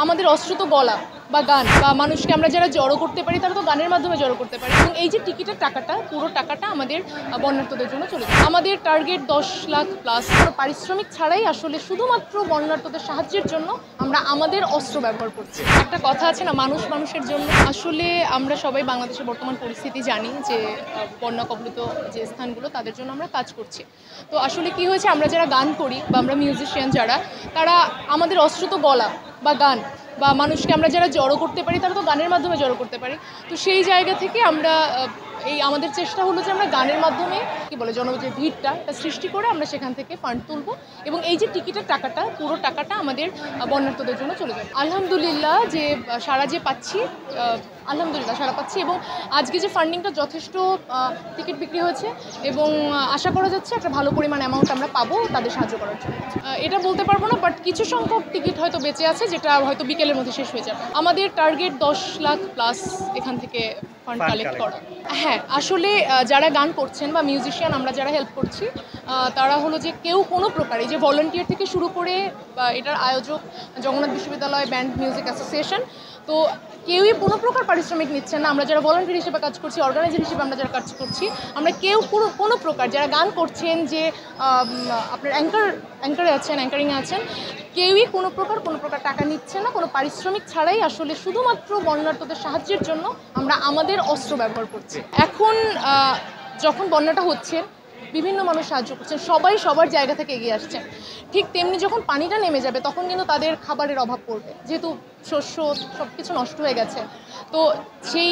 আমাদের অস্ত্র তো গলা বা গান বা মানুষকে আমরা যারা জড়ো করতে পারি তারা তো গানের মাধ্যমে জড়ো করতে পারি। এবং এই যে টিকিটের টাকাটা, পুরো টাকাটা আমাদের বন্যার্থদের জন্য চলে যায়। আমাদের টার্গেট 10 লাখ প্লাস। কোনো পারিশ্রমিক ছাড়াই আসলে শুধুমাত্র বন্যার্থদের সাহায্যের জন্য আমরা আমাদের অস্ত্র ব্যবহার করছি। একটা কথা আছে না, মানুষ মানুষের জন্য। আসলে আমরা সবাই বাংলাদেশের বর্তমান পরিস্থিতি জানি যে বন্যা কবলিত যে স্থানগুলো, তাদের জন্য আমরা কাজ করছি। তো আসলে কি হয়েছে, আমরা যারা গান করি বা আমরা মিউজিশিয়ান যারা, তারা আমাদের অস্ত্র তো গলা বা গান বা মানুষকে আমরা যারা জড়ো করতে পারি তারা তো গানের মাধ্যমে জড়ো করতে পারি। তো সেই জায়গা থেকে আমরা আমাদের চেষ্টা হলো যে আমরা গানের মাধ্যমে যে ভিড়টা সৃষ্টি করে আমরা সেখান থেকে ফান্ড তুলবো এবং এই যে টিকিটের টাকাটা, পুরো টাকাটা আমাদের বন্যার্থদের জন্য চলে যাবে। আলহামদুলিল্লাহ যে সারা পাচ্ছি এবং আজকে যে ফান্ডিংটা যথেষ্ট টিকিট বিক্রি হয়েছে এবং আশা করা যাচ্ছে একটা ভালো পরিমাণ অ্যামাউন্ট আমরা পাবো তাদের সাহায্য করার জন্য। এটা বলতে পারবো না, বাট কিছু সংখ্যক টিকিট হয়তো বেঁচে আছে, যেটা হয়তো বিকেলের মধ্যে শেষ হয়ে যাবে। আমাদের টার্গেট 10 লাখ প্লাস এখান থেকে ফান্ড কালেক্ট করা। হ্যাঁ, আসলে যারা গান করছেন বা মিউজিশিয়ান আমরা যারা হেল্প করছি, তারা হলো যে কেউ কোনো প্রকারে, যে ভলান্টিয়ার থেকে শুরু করে বা এটার আয়োজক জগন্নাথ বিশ্ববিদ্যালয় ব্যান্ড মিউজিক অ্যাসোসিয়েশন, তো কেউই কোনো প্রকার পারিশ্রমিক নিচ্ছেন না। আমরা যারা ভলান্টিয়ার হিসেবে কাজ করছি, অর্গানাইজার হিসেবে আমরা যারা কাজ করছি, আমরা কেউ কোনো প্রকার, যারা গান করছেন, যে আপনার অ্যাঙ্কারে আছেন, অ্যাঙ্কারিংয়ে আছেন, কেউই কোনো প্রকার টাকা নিচ্ছে না। কোনো পারিশ্রমিক ছাড়াই আসলে শুধুমাত্র বন্যার্থদের সাহায্যের জন্য আমরা আমাদের অস্ত্র ব্যবহার করছি। এখন যখন বন্যাটা হচ্ছে, বিভিন্ন মানুষ সাহায্য করছেন, সবাই সবার জায়গা থেকে এগিয়ে আসছেন। ঠিক তেমনি যখন পানিটা নেমে যাবে তখন কিন্তু তাদের খাবারের অভাব পড়বে, যেহেতু শস্য সব কিছু নষ্ট হয়ে গেছে। তো সেই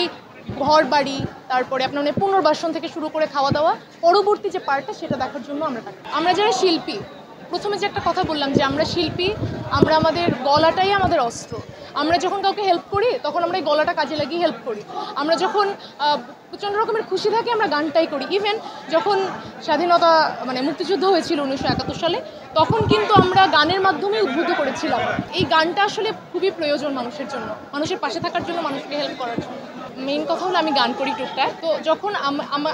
ঘর বাড়ি, তারপরে আপনার পুনর্বাসন থেকে শুরু করে খাওয়া দাওয়া, পরবর্তী যে পার্টটা সেটা দেখার জন্য আমরা যারা শিল্পী, প্রথমে যে একটা কথা বললাম যে আমরা শিল্পী, আমরা আমাদের গলাটাই আমাদের অস্ত্র। আমরা যখন কাউকে হেল্প করি তখন আমরা এই গলাটা কাজে লাগিয়ে হেল্প করি। আমরা যখন প্রচণ্ড রকমের খুশি থাকি আমরা গানটাই করি। ইভেন যখন স্বাধীনতা মুক্তিযুদ্ধ হয়েছিল 1971 সালে, তখন কিন্তু আমরা গানের মাধ্যমে উদ্বুদ্ধ করেছিলাম। এই গানটা আসলে খুবই প্রয়োজন মানুষের জন্য, মানুষের পাশে থাকার জন্য, মানুষকে হেল্প করার জন্য। মেইন কথা হলো আমি গান করি টুকটাক, তো যখন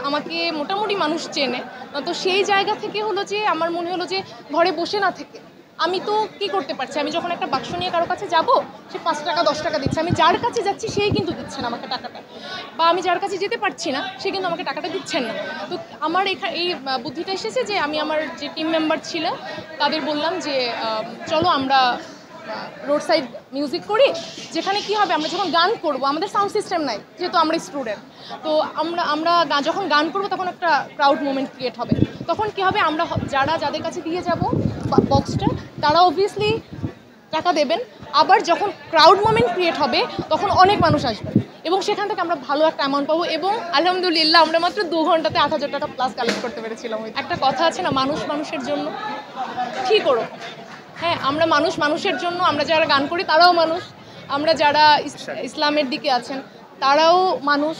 আমাকে মোটামুটি মানুষ চেনে, তো সেই জায়গা থেকে হলো যে আমার মনে হলো যে ঘরে বসে না থেকে আমি তো কী করতে পারছি। আমি যখন একটা বাক্স নিয়ে কারো কাছে যাব, সে 5 টাকা 10 টাকা দিচ্ছে, আমি যার কাছে যাচ্ছি সেই কিন্তু দিচ্ছে না আমাকে টাকাটা, বা আমি যার কাছে যেতে পারছি না সে কিন্তু আমাকে টাকাটা দিচ্ছেন না। তো আমার এই বুদ্ধিটা এসেছে যে আমি আমার যে টিম মেম্বার ছিল তাদের বললাম যে চলো আমরা রোড সাইড মিউজিক করি, যেখানে কি হবে, আমরা যখন গান করব, আমাদের সাউন্ড সিস্টেম নাই, যেহেতু আমরা স্টুডেন্ট, তো আমরা যখন গান করব তখন একটা ক্রাউড মুভমেন্ট ক্রিয়েট হবে। তখন কি হবে, আমরা যাদের কাছে দিয়ে যাব বক্সটা, তারা অবভিয়াসলি টাকা দেবেন। আবার যখন ক্রাউড মুভমেন্ট ক্রিয়েট হবে তখন অনেক মানুষ আসবে এবং সেখান থেকে আমরা ভালো একটা অ্যামাউন্ট পাবো। এবং আলহামদুলিল্লাহ আমরা মাত্র 2 ঘন্টাতে 8,000 টাকা প্লাস কালেক্ট করতে পেরেছিলাম। একটা কথা আছে না, মানুষ মানুষের জন্য। ঠিক করো, হ্যাঁ, আমরা মানুষের জন্য। আমরা যারা গান করি তারাও মানুষ, আমরা যারা ইসলামের দিকে আছেন তারাও মানুষ।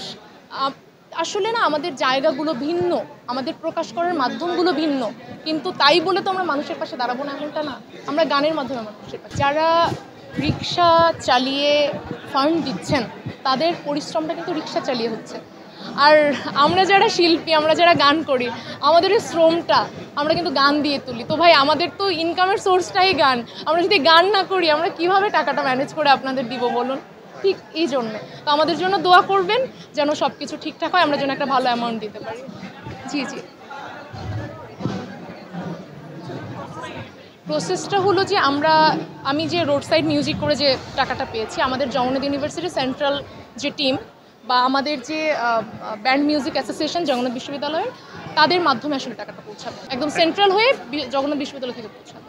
আসলে না, আমাদের জায়গাগুলো ভিন্ন, আমাদের প্রকাশ করার মাধ্যমগুলো ভিন্ন, কিন্তু তাই বলে তো আমরা মানুষের পাশে দাঁড়াবো না এমনটা না। আমরা গানের মাধ্যমে মানুষের পাশে। যারা রিক্সা চালিয়ে ফান্ড দিচ্ছেন তাদের পরিশ্রমটা কিন্তু রিক্সা চালিয়ে হচ্ছে। আর আমরা যারা শিল্পী, আমরা যারা গান করি, আমাদের এই শ্রমটা আমরা কিন্তু গান দিয়ে তুলি। তো ভাই, আমাদের তো ইনকামের সোর্সটাই গান। আমরা যদি গান না করি আমরা কিভাবে টাকাটা ম্যানেজ করে আপনাদের দিব বলুন? ঠিক এই জন্যে তো আমাদের জন্য দোয়া করবেন যেন সব কিছু ঠিকঠাক হয়, আমরা যেন একটা ভালো অ্যামাউন্ট দিতে পারি। জি। প্রসেসটা হলো যে আমি যে রোড সাইড মিউজিক করে যে টাকাটা পেয়েছি, আমাদের জগন্নাথ ইউনিভার্সিটি সেন্ট্রাল যে টিম বা আমাদের যে ব্যান্ড মিউজিক অ্যাসোসিয়েশন জগন্নাথ বিশ্ববিদ্যালয়ের, তাদের মাধ্যমে আসলে টাকাটা পৌঁছাবে, একদম সেন্ট্রাল হয়ে জগন্নাথ বিশ্ববিদ্যালয় থেকে পৌঁছাবে।